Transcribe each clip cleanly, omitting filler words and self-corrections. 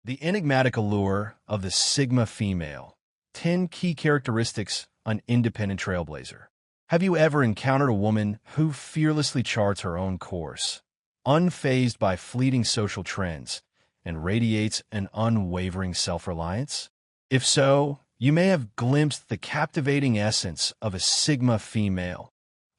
The enigmatic allure of the Sigma female. 10 key characteristics an independent trailblazer. Have you ever encountered a woman who fearlessly charts her own course, unfazed by fleeting social trends, and radiates an unwavering self-reliance? If so, you may have glimpsed the captivating essence of a Sigma female,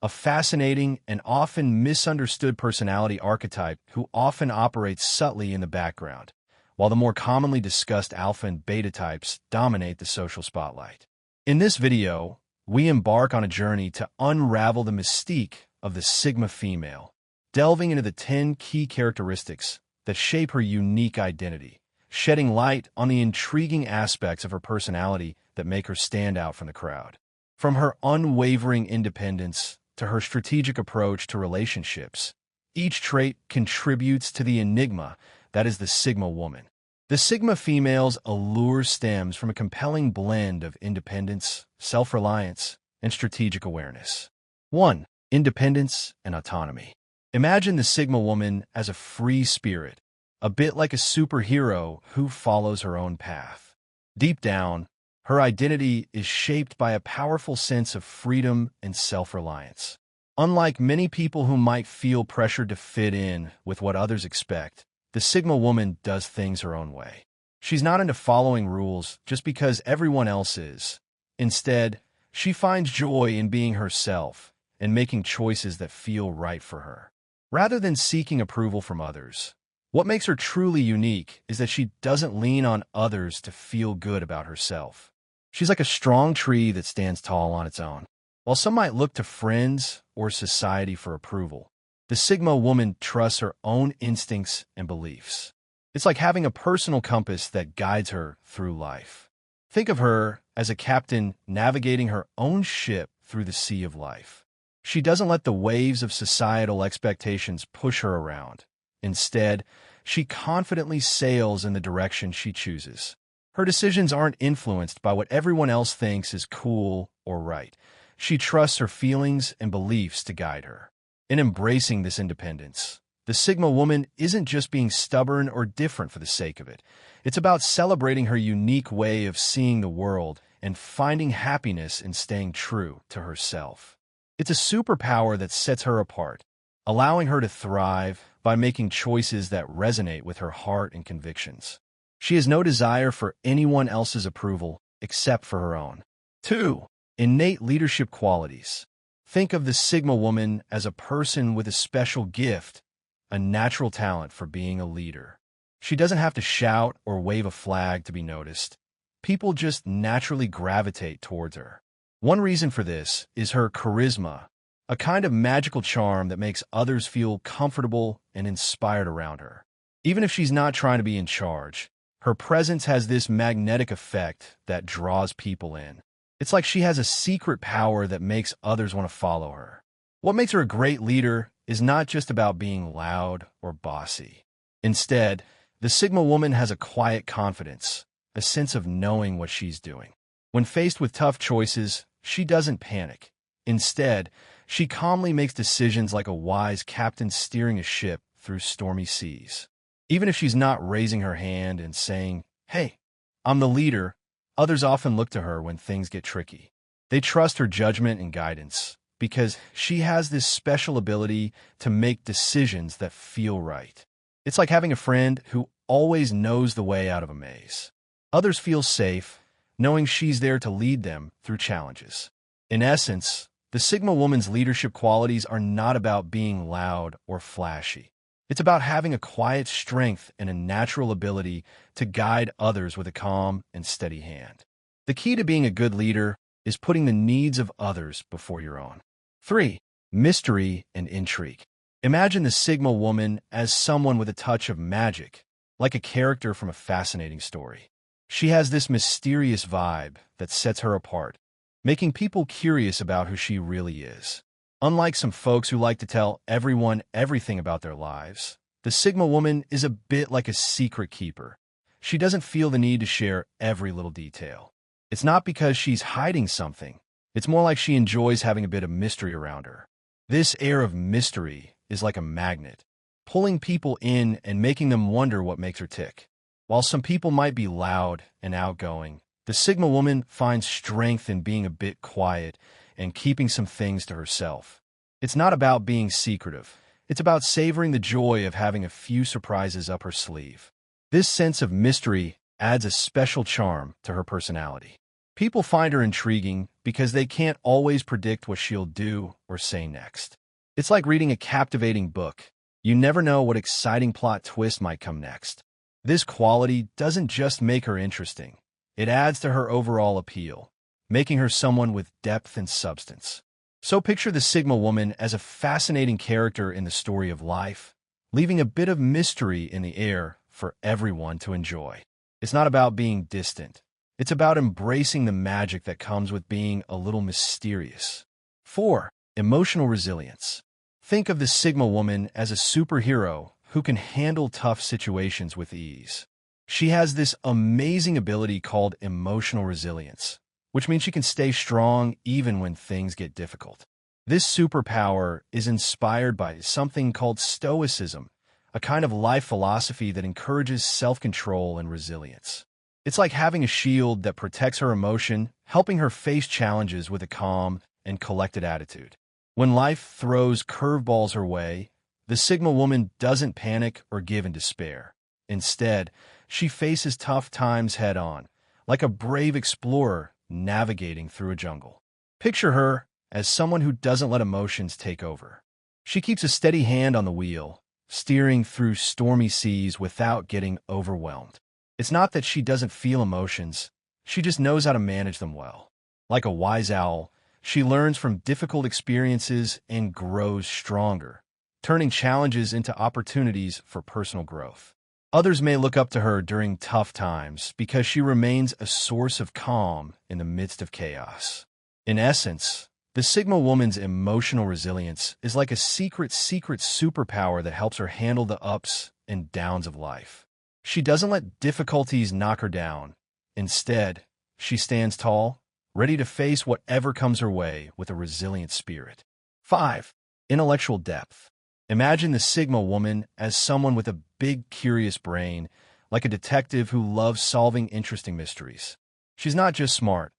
a fascinating and often misunderstood personality archetype who often operates subtly in the background, while the more commonly discussed alpha and beta types dominate the social spotlight. In this video, we embark on a journey to unravel the mystique of the Sigma female, delving into the 10 key characteristics that shape her unique identity, shedding light on the intriguing aspects of her personality that make her stand out from the crowd. From her unwavering independence to her strategic approach to relationships, each trait contributes to the enigma that is the Sigma woman. The Sigma female's allure stems from a compelling blend of independence, self-reliance, and strategic awareness. 1. Independence and autonomy. Imagine the Sigma woman as a free spirit, a bit like a superhero who follows her own path. Deep down, her identity is shaped by a powerful sense of freedom and self-reliance. Unlike many people who might feel pressured to fit in with what others expect, the Sigma woman does things her own way. She's not into following rules just because everyone else is. Instead, she finds joy in being herself and making choices that feel right for her, rather than seeking approval from others. What makes her truly unique is that she doesn't lean on others to feel good about herself. She's like a strong tree that stands tall on its own. While some might look to friends or society for approval, the Sigma woman trusts her own instincts and beliefs. It's like having a personal compass that guides her through life. Think of her as a captain navigating her own ship through the sea of life. She doesn't let the waves of societal expectations push her around. Instead, she confidently sails in the direction she chooses. Her decisions aren't influenced by what everyone else thinks is cool or right. She trusts her feelings and beliefs to guide her. In embracing this independence, the Sigma woman isn't just being stubborn or different for the sake of it. It's about celebrating her unique way of seeing the world and finding happiness in staying true to herself. It's a superpower that sets her apart, allowing her to thrive by making choices that resonate with her heart and convictions. She has no desire for anyone else's approval except for her own. 2. Innate leadership qualities. Think of the Sigma woman as a person with a special gift, a natural talent for being a leader. She doesn't have to shout or wave a flag to be noticed. People just naturally gravitate towards her. One reason for this is her charisma, a kind of magical charm that makes others feel comfortable and inspired around her. Even if she's not trying to be in charge, her presence has this magnetic effect that draws people in. It's like she has a secret power that makes others want to follow her. What makes her a great leader is not just about being loud or bossy. Instead, the Sigma woman has a quiet confidence, a sense of knowing what she's doing. When faced with tough choices, she doesn't panic. Instead, she calmly makes decisions like a wise captain steering a ship through stormy seas. Even if she's not raising her hand and saying, "Hey, I'm the leader," others often look to her when things get tricky. They trust her judgment and guidance because she has this special ability to make decisions that feel right. It's like having a friend who always knows the way out of a maze. Others feel safe, knowing she's there to lead them through challenges. In essence, the Sigma woman's leadership qualities are not about being loud or flashy. It's about having a quiet strength and a natural ability to guide others with a calm and steady hand. The key to being a good leader is putting the needs of others before your own. 3. Mystery and intrigue. Imagine the Sigma woman as someone with a touch of magic, like a character from a fascinating story. She has this mysterious vibe that sets her apart, making people curious about who she really is. Unlike some folks who like to tell everyone everything about their lives, the Sigma woman is a bit like a secret keeper. She doesn't feel the need to share every little detail. It's not because she's hiding something. It's more like she enjoys having a bit of mystery around her. This air of mystery is like a magnet, pulling people in and making them wonder what makes her tick. While some people might be loud and outgoing, the Sigma woman finds strength in being a bit quiet and keeping some things to herself. It's not about being secretive. It's about savoring the joy of having a few surprises up her sleeve. This sense of mystery adds a special charm to her personality. People find her intriguing because they can't always predict what she'll do or say next. It's like reading a captivating book. You never know what exciting plot twist might come next. This quality doesn't just make her interesting. It adds to her overall appeal, making her someone with depth and substance. So picture the Sigma woman as a fascinating character in the story of life, leaving a bit of mystery in the air for everyone to enjoy. It's not about being distant. It's about embracing the magic that comes with being a little mysterious. 4. Emotional resilience. Think of the Sigma woman as a superhero who can handle tough situations with ease. She has this amazing ability called emotional resilience, which means she can stay strong even when things get difficult. This superpower is inspired by something called Stoicism, a kind of life philosophy that encourages self-control and resilience. It's like having a shield that protects her emotion, helping her face challenges with a calm and collected attitude. When life throws curveballs her way, the Sigma woman doesn't panic or give in despair. Instead, she faces tough times head-on, like a brave explorer navigating through a jungle. Picture her as someone who doesn't let emotions take over. She keeps a steady hand on the wheel, steering through stormy seas without getting overwhelmed. It's not that she doesn't feel emotions, she just knows how to manage them well. Like a wise owl, she learns from difficult experiences and grows stronger, turning challenges into opportunities for personal growth. Others may look up to her during tough times because she remains a source of calm in the midst of chaos. In essence, the Sigma woman's emotional resilience is like a secret superpower that helps her handle the ups and downs of life. She doesn't let difficulties knock her down. Instead, she stands tall, ready to face whatever comes her way with a resilient spirit. 5. Intellectual depth. Imagine the Sigma woman as someone with a big, curious brain, like a detective who loves solving interesting mysteries. She's not just smart.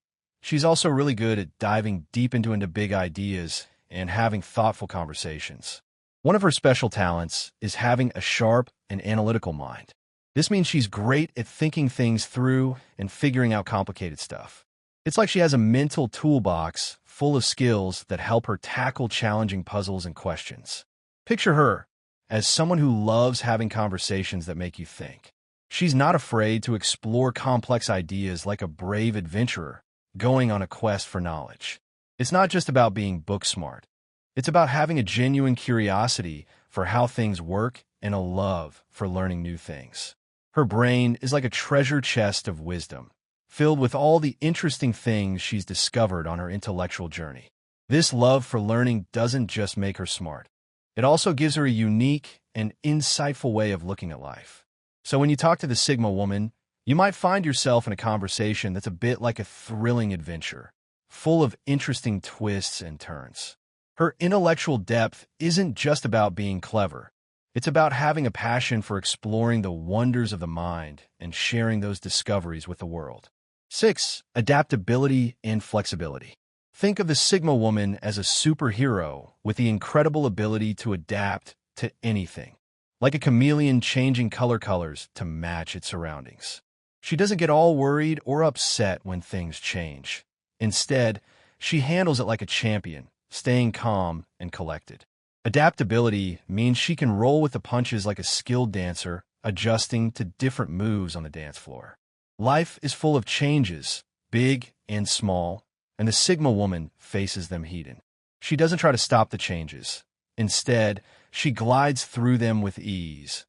She's also really good at diving deep into big ideas and having thoughtful conversations. One of her special talents is having a sharp and analytical mind. This means she's great at thinking things through and figuring out complicated stuff. It's like she has a mental toolbox full of skills that help her tackle challenging puzzles and questions. Picture her as someone who loves having conversations that make you think. She's not afraid to explore complex ideas like a brave adventurer going on a quest for knowledge. It's not just about being book smart. It's about having a genuine curiosity for how things work and a love for learning new things. Her brain is like a treasure chest of wisdom, filled with all the interesting things she's discovered on her intellectual journey. This love for learning doesn't just make her smart. It also gives her a unique and insightful way of looking at life. So when you talk to the Sigma woman, you might find yourself in a conversation that's a bit like a thrilling adventure, full of interesting twists and turns. Her intellectual depth isn't just about being clever. It's about having a passion for exploring the wonders of the mind and sharing those discoveries with the world. 6. Adaptability and flexibility. Think of the Sigma woman as a superhero with the incredible ability to adapt to anything, like a chameleon changing colors to match its surroundings. She doesn't get all worried or upset when things change. Instead, she handles it like a champion, staying calm and collected. Adaptability means she can roll with the punches like a skilled dancer, adjusting to different moves on the dance floor. Life is full of changes, big and small, and the Sigma woman faces them head-on. She doesn't try to stop the changes. Instead, she glides through them with ease,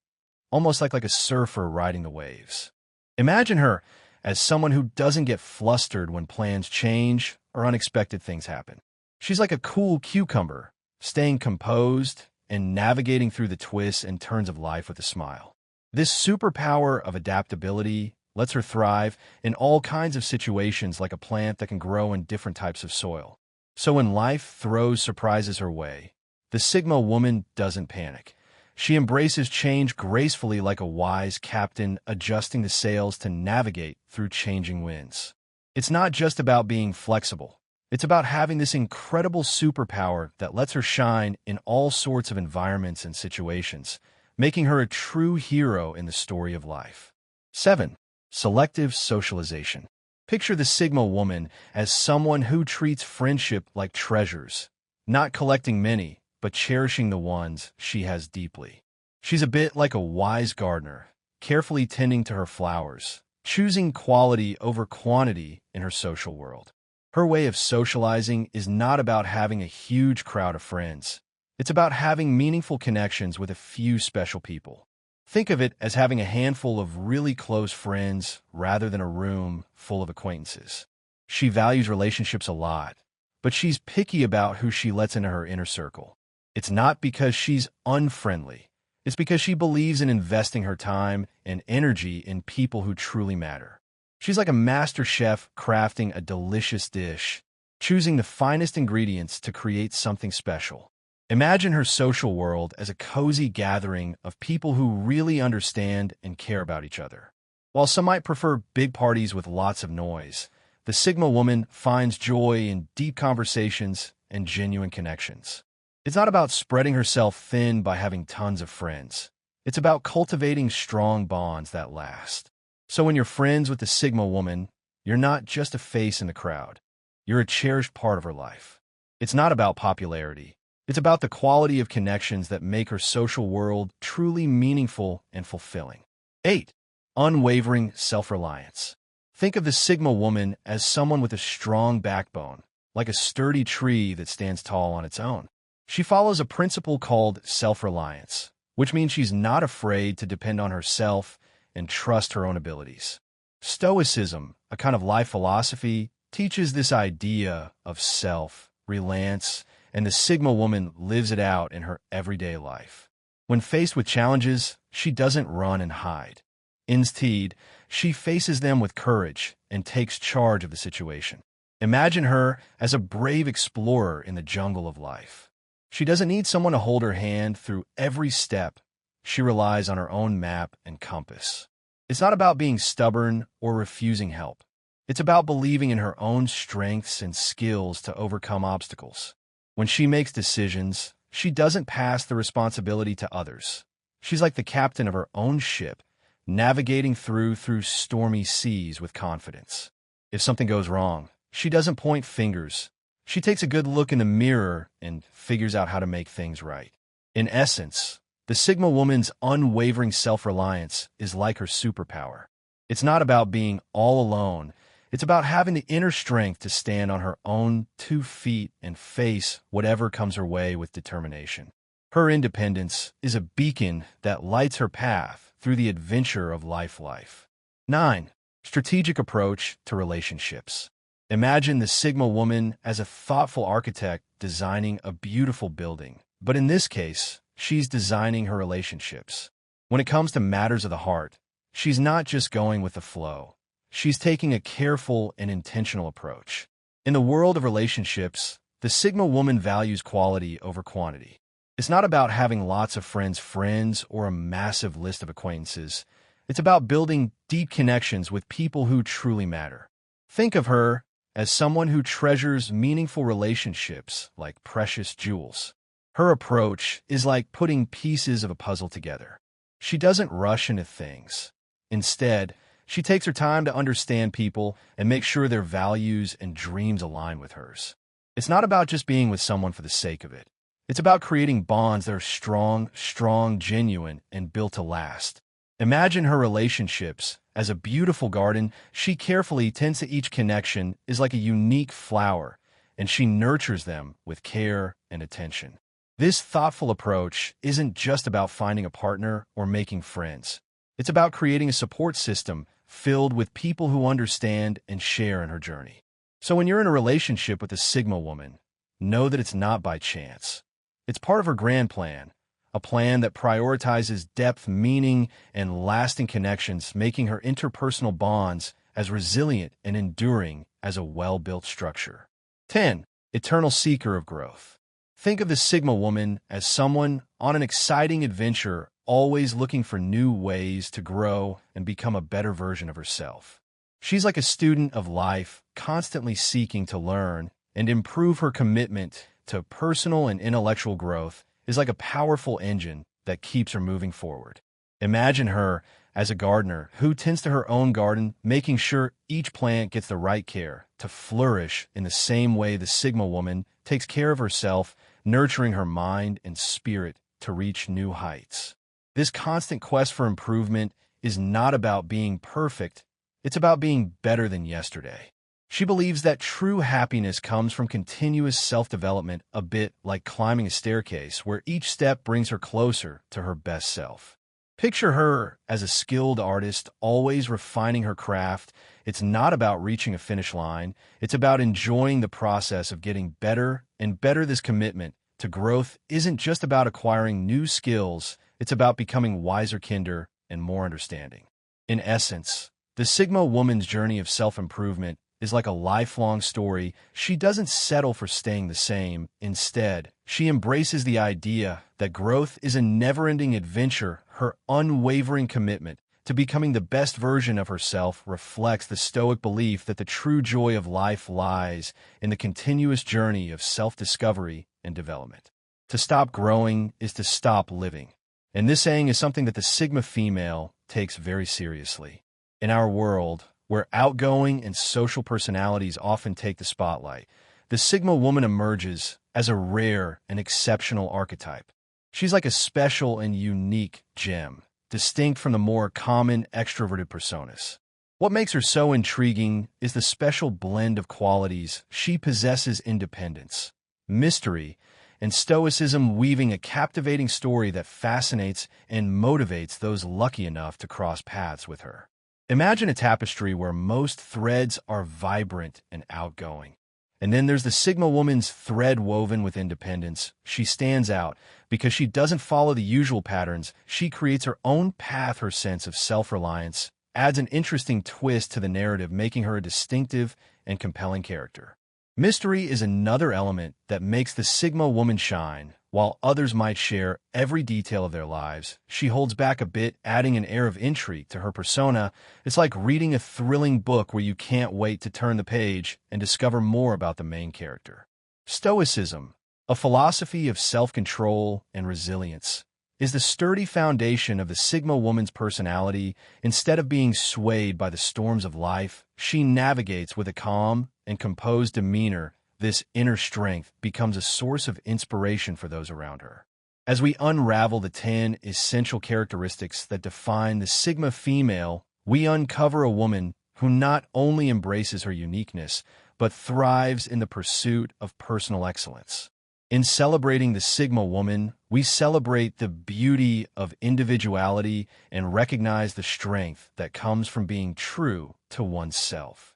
almost like a surfer riding the waves. Imagine her as someone who doesn't get flustered when plans change or unexpected things happen. She's like a cool cucumber, staying composed and navigating through the twists and turns of life with a smile. This superpower of adaptability lets her thrive in all kinds of situations like a plant that can grow in different types of soil. So when life throws surprises her way, the Sigma woman doesn't panic. She embraces change gracefully like a wise captain adjusting the sails to navigate through changing winds. It's not just about being flexible. It's about having this incredible superpower that lets her shine in all sorts of environments and situations, making her a true hero in the story of life. 7. Selective socialization. Picture the Sigma woman as someone who treats friendship like treasures, not collecting many, but cherishing the ones she has deeply. She's a bit like a wise gardener, carefully tending to her flowers, choosing quality over quantity in her social world. Her way of socializing is not about having a huge crowd of friends. It's about having meaningful connections with a few special people. Think of it as having a handful of really close friends rather than a room full of acquaintances. She values relationships a lot, but she's picky about who she lets into her inner circle. It's not because she's unfriendly. It's because she believes in investing her time and energy in people who truly matter. She's like a master chef crafting a delicious dish, choosing the finest ingredients to create something special. Imagine her social world as a cozy gathering of people who really understand and care about each other. While some might prefer big parties with lots of noise, the Sigma woman finds joy in deep conversations and genuine connections. It's not about spreading herself thin by having tons of friends. It's about cultivating strong bonds that last. So when you're friends with the Sigma woman, you're not just a face in the crowd. You're a cherished part of her life. It's not about popularity. It's about the quality of connections that make her social world truly meaningful and fulfilling. 8. Unwavering self-reliance. Think of the Sigma woman as someone with a strong backbone, like a sturdy tree that stands tall on its own. She follows a principle called self-reliance, which means she's not afraid to depend on herself and trust her own abilities. Stoicism, a kind of life philosophy, teaches this idea of self-reliance, and the Sigma woman lives it out in her everyday life. When faced with challenges, she doesn't run and hide. Instead, she faces them with courage and takes charge of the situation. Imagine her as a brave explorer in the jungle of life. She doesn't need someone to hold her hand through every step. She relies on her own map and compass. It's not about being stubborn or refusing help. It's about believing in her own strengths and skills to overcome obstacles. When she makes decisions, she doesn't pass the responsibility to others. She's like the captain of her own ship, navigating through stormy seas with confidence. If something goes wrong, she doesn't point fingers. She takes a good look in the mirror and figures out how to make things right. In essence, the Sigma woman's unwavering self-reliance is like her superpower. It's not about being all alone. It's about having the inner strength to stand on her own 2 feet and face whatever comes her way with determination. Her independence is a beacon that lights her path through the adventure of life. 9. Strategic approach to relationships. Imagine the Sigma woman as a thoughtful architect designing a beautiful building. But in this case, she's designing her relationships. When it comes to matters of the heart, she's not just going with the flow. She's taking a careful and intentional approach. In the world of relationships, the Sigma woman values quality over quantity. It's not about having lots of friends or a massive list of acquaintances. It's about building deep connections with people who truly matter. Think of her as someone who treasures meaningful relationships like precious jewels. Her approach is like putting pieces of a puzzle together. She doesn't rush into things. Instead, she takes her time to understand people and make sure their values and dreams align with hers. It's not about just being with someone for the sake of it. It's about creating bonds that are strong, genuine, and built to last. Imagine her relationships as a beautiful garden. She carefully tends to each connection is like a unique flower, and she nurtures them with care and attention. This thoughtful approach isn't just about finding a partner or making friends. It's about creating a support system filled with people who understand and share in her journey. So when you're in a relationship with a Sigma woman, know that it's not by chance. It's part of her grand plan, a plan that prioritizes depth, meaning, and lasting connections, making her interpersonal bonds as resilient and enduring as a well-built structure. 10. Eternal seeker of growth. Think of the Sigma woman as someone on an exciting adventure, always looking for new ways to grow and become a better version of herself. She's like a student of life, constantly seeking to learn and improve. Her commitment to personal and intellectual growth is like a powerful engine that keeps her moving forward. Imagine her as a gardener who tends to her own garden, making sure each plant gets the right care to flourish in the same way the Sigma woman takes care of herself, nurturing her mind and spirit to reach new heights. This constant quest for improvement is not about being perfect, it's about being better than yesterday. She believes that true happiness comes from continuous self-development, a bit like climbing a staircase where each step brings her closer to her best self. Picture her as a skilled artist, always refining her craft. It's not about reaching a finish line. It's about enjoying the process of getting better and better. This commitment to growth isn't just about acquiring new skills. It's about becoming wiser, kinder, and more understanding. In essence, the Sigma woman's journey of self-improvement is like a lifelong story. She doesn't settle for staying the same. Instead, she embraces the idea that growth is a never-ending adventure. Her unwavering commitment to becoming the best version of herself reflects the Stoic belief that the true joy of life lies in the continuous journey of self-discovery and development. To stop growing is to stop living. And this saying is something that the Sigma female takes very seriously. In our world, where outgoing and social personalities often take the spotlight, the Sigma woman emerges as a rare and exceptional archetype. She's like a special and unique gem, distinct from the more common extroverted personas. What makes her so intriguing is the special blend of qualities she possesses: independence, mystery, and stoicism, weaving a captivating story that fascinates and motivates those lucky enough to cross paths with her. Imagine a tapestry where most threads are vibrant and outgoing. And then there's the Sigma woman's thread woven with independence. She stands out because she doesn't follow the usual patterns. She creates her own path. Her sense of self-reliance adds an interesting twist to the narrative, making her a distinctive and compelling character. Mystery is another element that makes the Sigma woman shine. While others might share every detail of their lives, she holds back a bit, adding an air of intrigue to her persona. It's like reading a thrilling book where you can't wait to turn the page and discover more about the main character. Stoicism, a philosophy of self-control and resilience, is the sturdy foundation of the Sigma woman's personality. Instead of being swayed by the storms of life, she navigates with a calm and composed demeanor. This inner strength becomes a source of inspiration for those around her. As we unravel the 10 essential characteristics that define the Sigma female, we uncover a woman who not only embraces her uniqueness, but thrives in the pursuit of personal excellence. In celebrating the Sigma woman, we celebrate the beauty of individuality and recognize the strength that comes from being true to oneself.